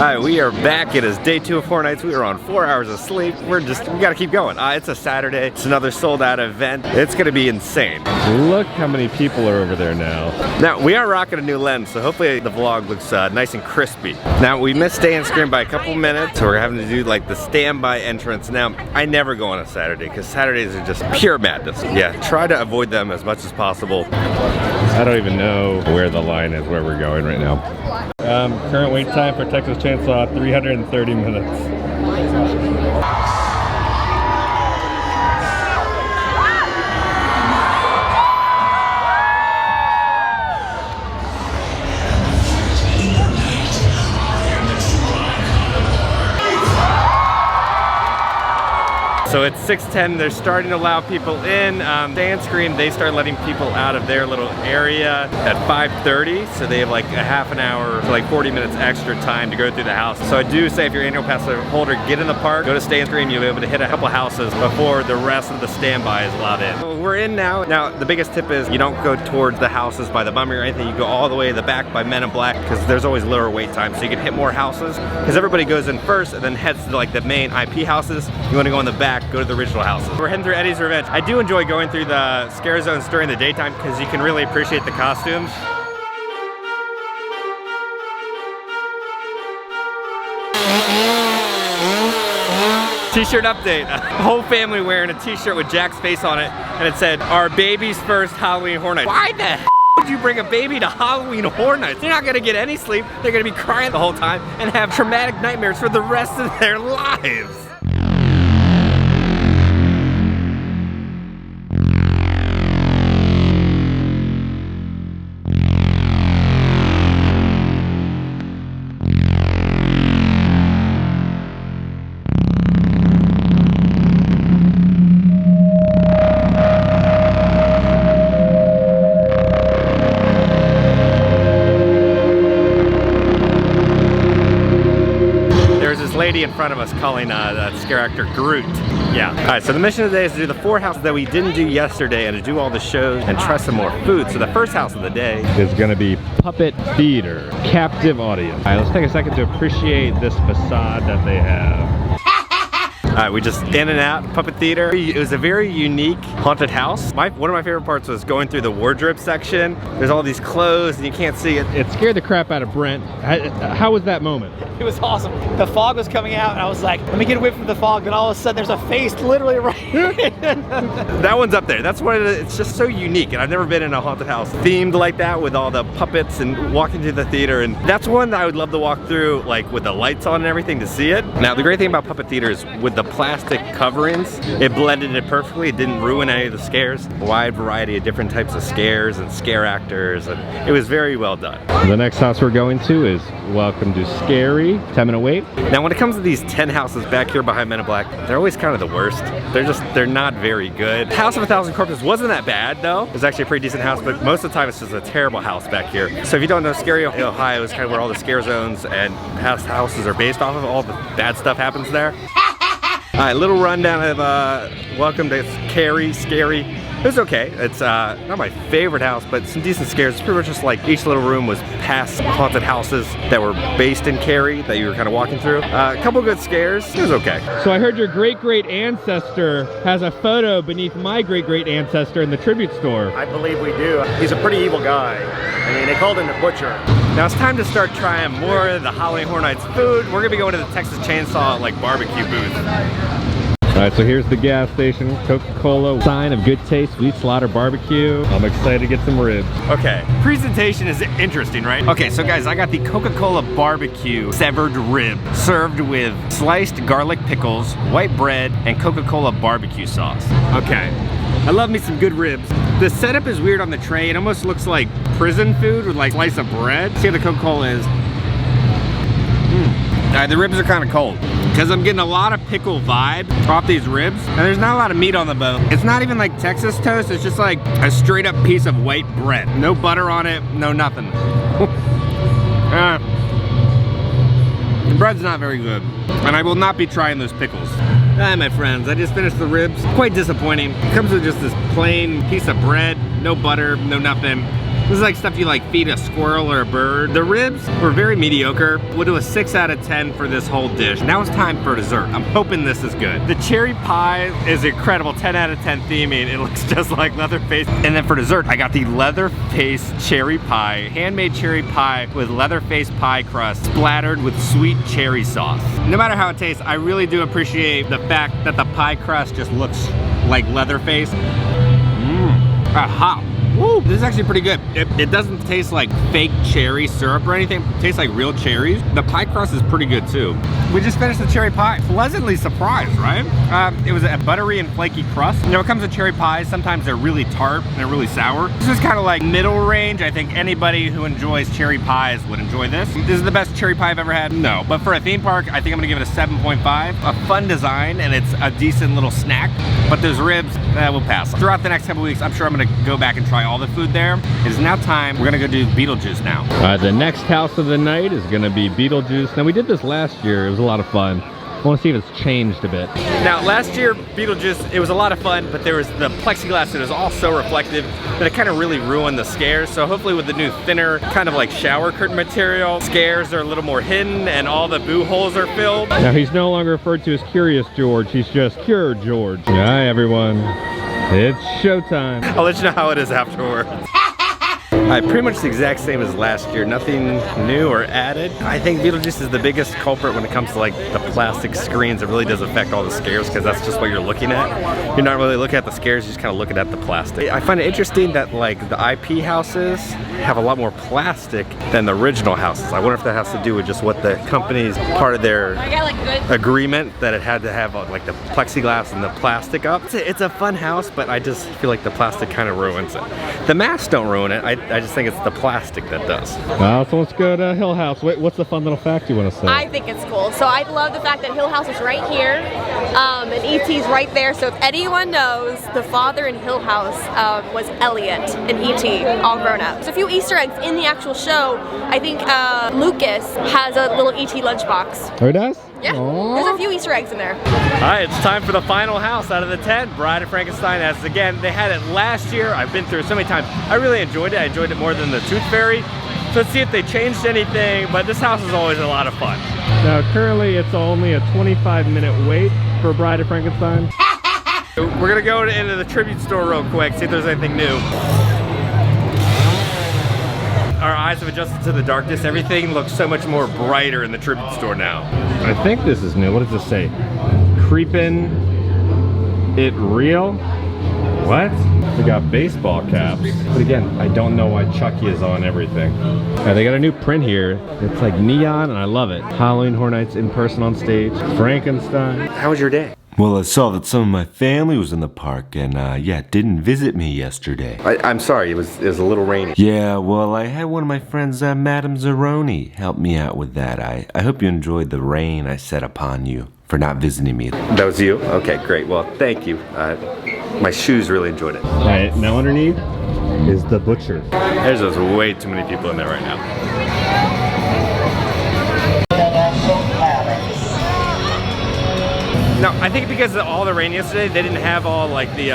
Alright, we are back. It is day 2 of 4 nights. We are on 4 hours of sleep. We gotta keep going. It's a Saturday. It's another sold out event. It's gonna be insane. Look how many people are over there now. Now, we are rocking a new lens, so hopefully the vlog looks nice and crispy. Now, we missed stay and screen by a couple minutes, so we're having to do like the standby entrance. Now, I never go on a Saturday, because Saturdays are just pure madness. Yeah, try to avoid them as much as possible. I don't even know where the line is, where we're going right now. Current wait time for Texas Chainsaw, 330 minutes. So it's 6:10, they're starting to allow people in. Stay and screen, they start letting people out of their little area at 5:30, so they have like a half an hour to like 40 minutes extra time to go through the house. So I do say if you're an annual pass holder, get in the park, go to stay and screen, you'll be able to hit a couple houses before the rest of the standby is allowed in. So we're in now. Now, the biggest tip is you don't go towards the houses by the mummy or anything, you go all the way to the back by Men in Black, because there's always lower wait time, so you can hit more houses, because everybody goes in first and then heads to like the main IP houses. You want to go in the back, go to the original houses. We're heading through Eddie's Revenge. I do enjoy going through the scare zones during the daytime because you can really appreciate the costumes. T-shirt update. A whole family wearing a t-shirt with Jack's face on it, and it said, "Our baby's first Halloween Horror Night." Why the hell would you bring a baby to Halloween Horror Nights? They're not gonna get any sleep. They're gonna be crying the whole time and have traumatic nightmares for the rest of their lives. Lady in front of us calling that scare actor Groot. Yeah. Alright, so the mission of the day is to do the 4 houses that we didn't do yesterday and to do all the shows and try some more food. So the first house of the day is gonna be Puppet Theater, captive audience. Alright, let's take a second to appreciate this facade that they have. Alright, we just in and out, Puppet Theater. It was a very unique haunted house. One of my favorite parts was going through the wardrobe section. There's all these clothes and you can't see it. It scared the crap out of Brent. How was that moment? It was awesome. The fog was coming out and I was like, let me get away from the fog, and all of a sudden there's a face literally right here. That one's up there. That's what it's just so unique, and I've never been in a haunted house themed like that with all the puppets and walking through the theater, and that's one that I would love to walk through like with the lights on and everything to see it. Now the great thing about Puppet Theater is with the plastic coverings, it blended it perfectly. It didn't ruin any of the scares. A wide variety of different types of scares and scare actors, and it was very well done. The next house we're going to is Welcome to Scary. 10-minute wait. Now when it comes to these 10 houses back here behind Men in Black, they're always kind of the worst. They're not very good. House of a Thousand Corpses wasn't that bad though. It was actually a pretty decent house, but most of the time it's just a terrible house back here. So if you don't know, Scary, Ohio is kind of where all the scare zones and houses are based off of. All the bad stuff happens there. Alright, little rundown of Welcome to Scary. It was okay. It's not my favorite house, but some decent scares. It's pretty much just like each little room was past haunted houses that were based in Cary that you were kind of walking through. A couple good scares. It was okay. So I heard your great-great ancestor has a photo beneath my great-great ancestor in the tribute store. I believe we do. He's a pretty evil guy. I mean, they called him the Butcher. Now it's time to start trying more of the Halloween Horror Nights food. We're gonna be going to the Texas Chainsaw like barbecue booth. Alright, so here's the gas station, Coca-Cola, sign of good taste, Sweet Slaughter Barbecue. I'm excited to get some ribs. Okay, presentation is interesting, right? Okay, so guys, I got the Coca-Cola barbecue severed rib served with sliced garlic pickles, white bread, and Coca-Cola barbecue sauce. Okay, I love me some good ribs. The setup is weird on the tray. It almost looks like prison food with like a slice of bread. See how the Coca-Cola is. The ribs are kind of cold because I'm getting a lot of pickle vibe off these ribs, and there's not a lot of meat on the bone. It's not even like Texas toast, it's just like a straight up piece of white bread. No butter on it, no nothing. The bread's not very good, and I will not be trying those pickles. Hi my friends, I just finished the ribs. Quite disappointing. It comes with just this plain piece of bread, no butter, no nothing. This is like stuff you like feed a squirrel or a bird. The ribs were very mediocre. We'll do a 6 out of 10 for this whole dish. Now it's time for dessert. I'm hoping this is good. The cherry pie is incredible, 10 out of 10 theming. It looks just like Leatherface. And then for dessert, I got the Leatherface cherry pie, handmade cherry pie with Leatherface pie crust splattered with sweet cherry sauce. No matter how it tastes, I really do appreciate the fact that the pie crust just looks like Leatherface. Aha! Woo, this is actually pretty good. It doesn't taste like fake cherry syrup or anything. It tastes like real cherries. The pie crust is pretty good too. We just finished the cherry pie. Pleasantly surprised, right? It was a buttery and flaky crust. You know, it comes with cherry pies. Sometimes they're really tart and they're really sour. This is kind of like middle range. I think anybody who enjoys cherry pies would enjoy this. This is the best cherry pie I've ever had? No. But for a theme park, I think I'm gonna give it a 7.5. A fun design and it's a decent little snack. But those ribs, we'll pass. Throughout the next couple weeks, I'm sure I'm gonna go back and try all the food there. It is now time. We're gonna go do Beetlejuice now. The next house of the night is gonna be Beetlejuice. Now we did this last year. It was a lot of fun. I want to see if it's changed a bit. Now, last year, Beetlejuice, it was a lot of fun, but there was the plexiglass that was all so reflective that it kind of really ruined the scares. So hopefully with the new thinner, kind of like shower curtain material, scares are a little more hidden and all the boo holes are filled. Now he's no longer referred to as Curious George. He's just Cure George. Hi, everyone. It's showtime. I'll let you know how it is afterwards. Pretty much the exact same as last year, nothing new or added. I think Beetlejuice is the biggest culprit when it comes to like the plastic screens. It really does affect all the scares because that's just what you're looking at. You're not really looking at the scares, you're just kind of looking at the plastic. I find it interesting that like the IP houses have a lot more plastic than the original houses. I wonder if that has to do with just what the company's part of their agreement that it had to have like the plexiglass and the plastic up. It's a fun house, but I just feel like the plastic kind of ruins it. The masks don't ruin it. I just think it's the plastic that does. So let's go to Hill House. Wait, what's the fun little fact you want to say? I think it's cool. So I love the fact that Hill House is right here, and E.T.'s right there. So if anyone knows, the father in Hill House was Elliot in E.T., all grown up. There's a few Easter eggs in the actual show. I think Lucas has a little E.T. lunchbox. Oh, he does? Yeah, Aww. There's a few Easter eggs in there. All right, it's time for the final house out of the 10, Bride of Frankenstein. As again, they had it last year. I've been through it so many times. I really enjoyed it. I enjoyed it more than the Tooth Fairy. So let's see if they changed anything, but this house is always a lot of fun. Now currently it's only a 25-minute wait for Bride of Frankenstein. We're gonna go into the tribute store real quick, see if there's anything new. Our eyes have adjusted to the darkness. Everything looks so much more brighter in the tribute store now. I think this is new. What does this say? Creepin' It Real? What? We got baseball caps. But again, I don't know why Chucky is on everything. They got a new print here. It's like neon and I love it. Halloween Horror Nights in person on stage. Frankenstein. How was your day? Well, I saw that some of my family was in the park and, yeah, didn't visit me yesterday. I'm sorry, it was a little rainy. Yeah, well, I had one of my friends, Madame Zeroni, help me out with that. I hope you enjoyed the rain I set upon you for not visiting me. That was you? Okay, great. Well, thank you. My shoes really enjoyed it. All right, now underneath is the butcher. There's just way too many people in there right now. Now, I think because of all the rain yesterday, they didn't have all like the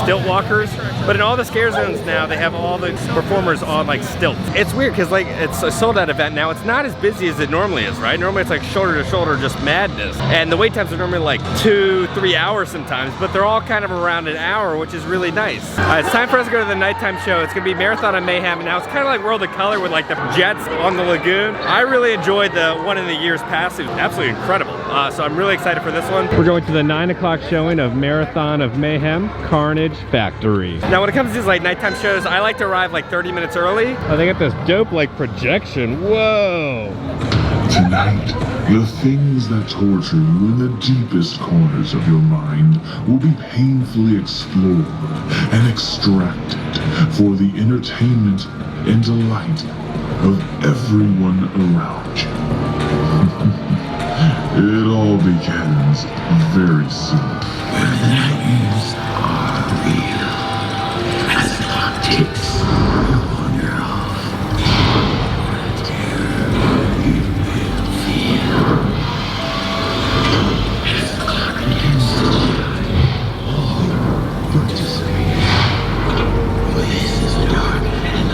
stilt walkers, but in all the scare zones now, they have all the performers on like stilts. It's weird because like it's a sold out event now. It's not as busy as it normally is, right? Normally it's like shoulder to shoulder, just madness. And the wait times are normally like 2-3 hours sometimes, but they're all kind of around an hour, which is really nice. It's time for us to go to the nighttime show. It's gonna be Marathon of Mayhem, and now it's kind of like World of Color with like the jets on the lagoon. I really enjoyed the one in the years past. It was absolutely incredible. So I'm really excited for this one. We're going to the 9 o'clock showing of Marathon of Mayhem, Carnage Factory. Now when it comes to these like nighttime shows, I like to arrive like 30 minutes early. Oh, they got this dope like projection. Whoa! Tonight, the things that torture you in the deepest corners of your mind will be painfully explored and extracted for the entertainment and delight of everyone around you. It all begins very soon. Where the nightmares are real. As the clock ticks, you wander off. What a terror you will feel. As the clock begins to die, all will disappear. For this is dark and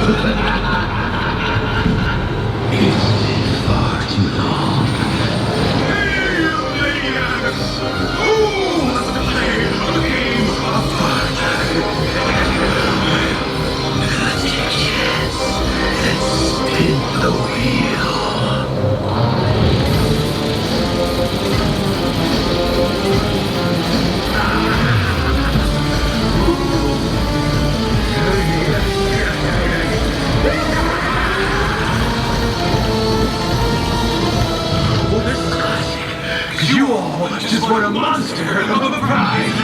It's been far too long. Take a chance and spin the wheel. Well, this is classic. You all just want a monster of a prize.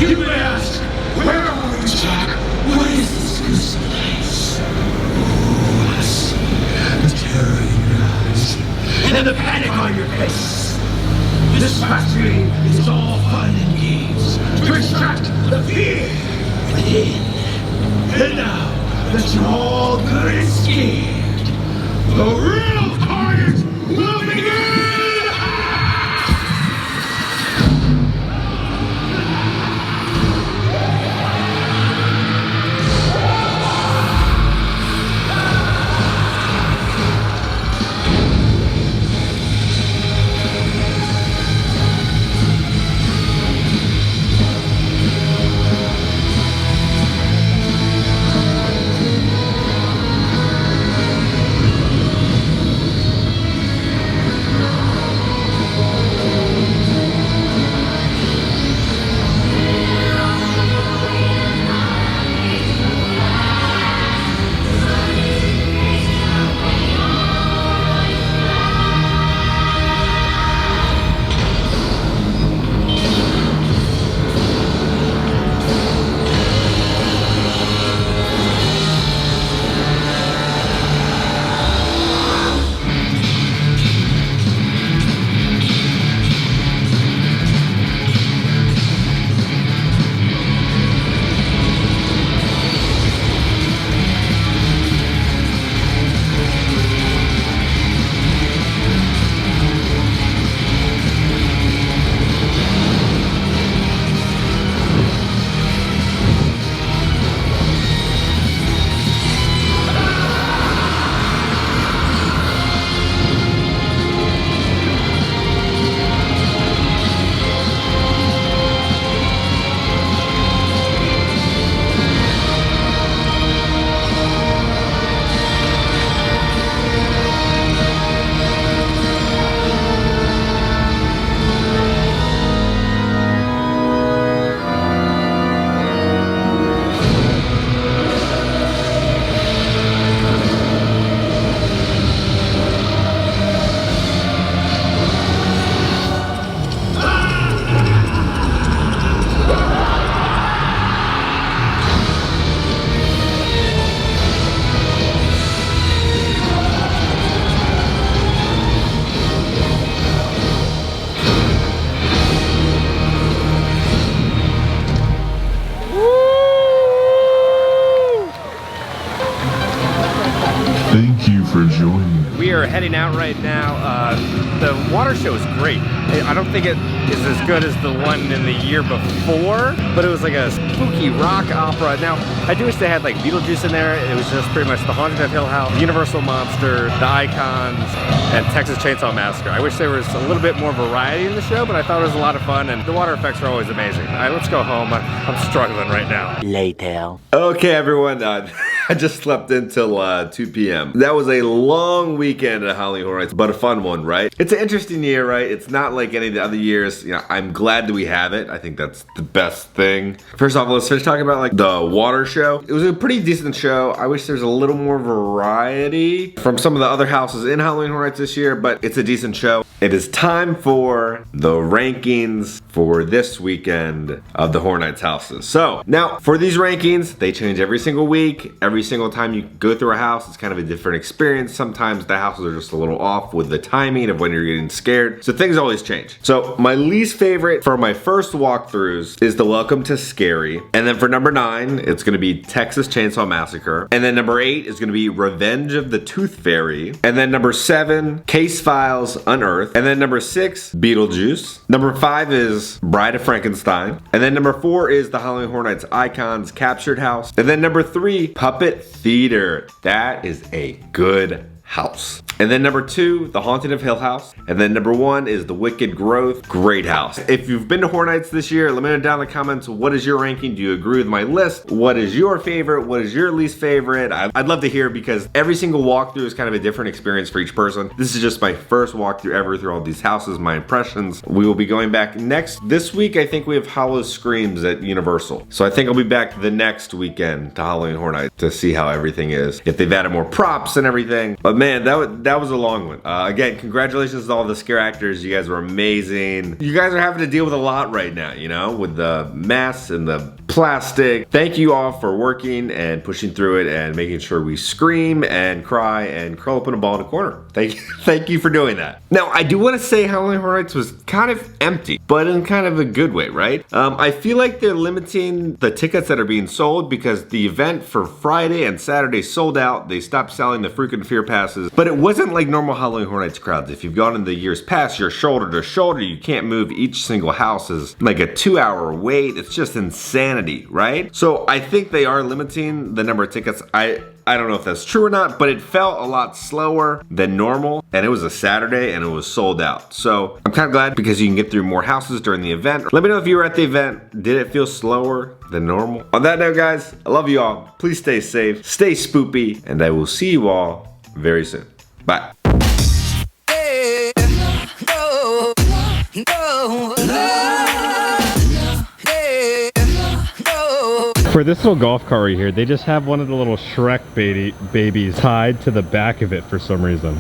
You may ask, where are we, Jack? What is this gruesome place? Oh, I see the terror in your eyes and the panic on your face. This factory is all fun and games to extract the fear within. And now that you're all good and scared, the real carnage will begin! you for joining me. We are heading out right now. The water show is great. I don't think it is as good as the one in the year before, but it was like a spooky rock opera. Now, I do wish they had like Beetlejuice in there. It was just pretty much the Haunted of Hill House, Universal Monster, the Icons, and Texas Chainsaw Massacre. I wish there was a little bit more variety in the show, but I thought it was a lot of fun, and the water effects are always amazing. All right, let's go home. I'm struggling right now. Later. Okay, everyone. I just slept until 2 p.m. That was a long weekend at Halloween Horror Nights, but a fun one, right? It's an interesting year, right? It's not like any of the other years. You know, I'm glad that we have it. I think that's the best thing. First off, let's finish talking about like the water show. It was a pretty decent show. I wish there's a little more variety from some of the other houses in Halloween Horror Nights this year, but it's a decent show. It is time for the rankings for this weekend of the Horror Nights houses. So now for these rankings, they change every single week. Every single time you go through a house, it's kind of a different experience. Sometimes the houses are just a little off with the timing of when you're getting scared. So things always change. So my least favorite for my first walkthroughs is the Welcome to Scary. And then for number 9, it's gonna be Texas Chainsaw Massacre. And then number 8 is gonna be Revenge of the Tooth Fairy. And then number 7, Case Files Unearthed. And then number 6, Beetlejuice. Number 5 is Bride of Frankenstein. And then number 4 is the Halloween Horror Nights Icons Captured House. And then number 3, Puppet Theater. That is a good house. And then number 2, The Haunted of Hill House. And then number 1 is The Wicked Growth. Great house. If you've been to Horror Nights this year, let me know down in the comments, what is your ranking? Do you agree with my list? What is your favorite? What is your least favorite? I'd love to hear, because every single walkthrough is kind of a different experience for each person. This is just my first walkthrough ever through all these houses, my impressions. We will be going back this week. I think we have Hollow Screams at Universal. So I think I'll be back the next weekend to Halloween Horror Nights to see how everything is. If they've added more props and everything. But man, that was a long one. Again, congratulations to all the scare actors. You guys were amazing. You guys are having to deal with a lot right now, you know, with the mess and the plastic. Thank you all for working and pushing through it and making sure we scream and cry and curl up in a ball in a corner. Thank you for doing that. Now, I do want to say Halloween Horror Nights was kind of empty, but in kind of a good way, right? I feel like they're limiting the tickets that are being sold because the event for Friday and Saturday sold out. They stopped selling the Freak and Fear passes, but it wasn't like normal Halloween Horror Nights crowds. If you've gone in the years past, you're shoulder to shoulder. You can't move. Each single house is like a 2-hour wait. It's just insanity, right? So I think they are limiting the number of tickets. I don't know if that's true or not, but it felt a lot slower than normal, and it was a Saturday and it was sold out. So I'm kind of glad because you can get through more houses during the event. Let me know if you were at the event. Did it feel slower than normal? On that note, guys, I love you all. Please stay safe, stay spoopy, and I will see you all very soon. Bye. For this little golf cart right here, they just have one of the little Shrek babies tied to the back of it for some reason.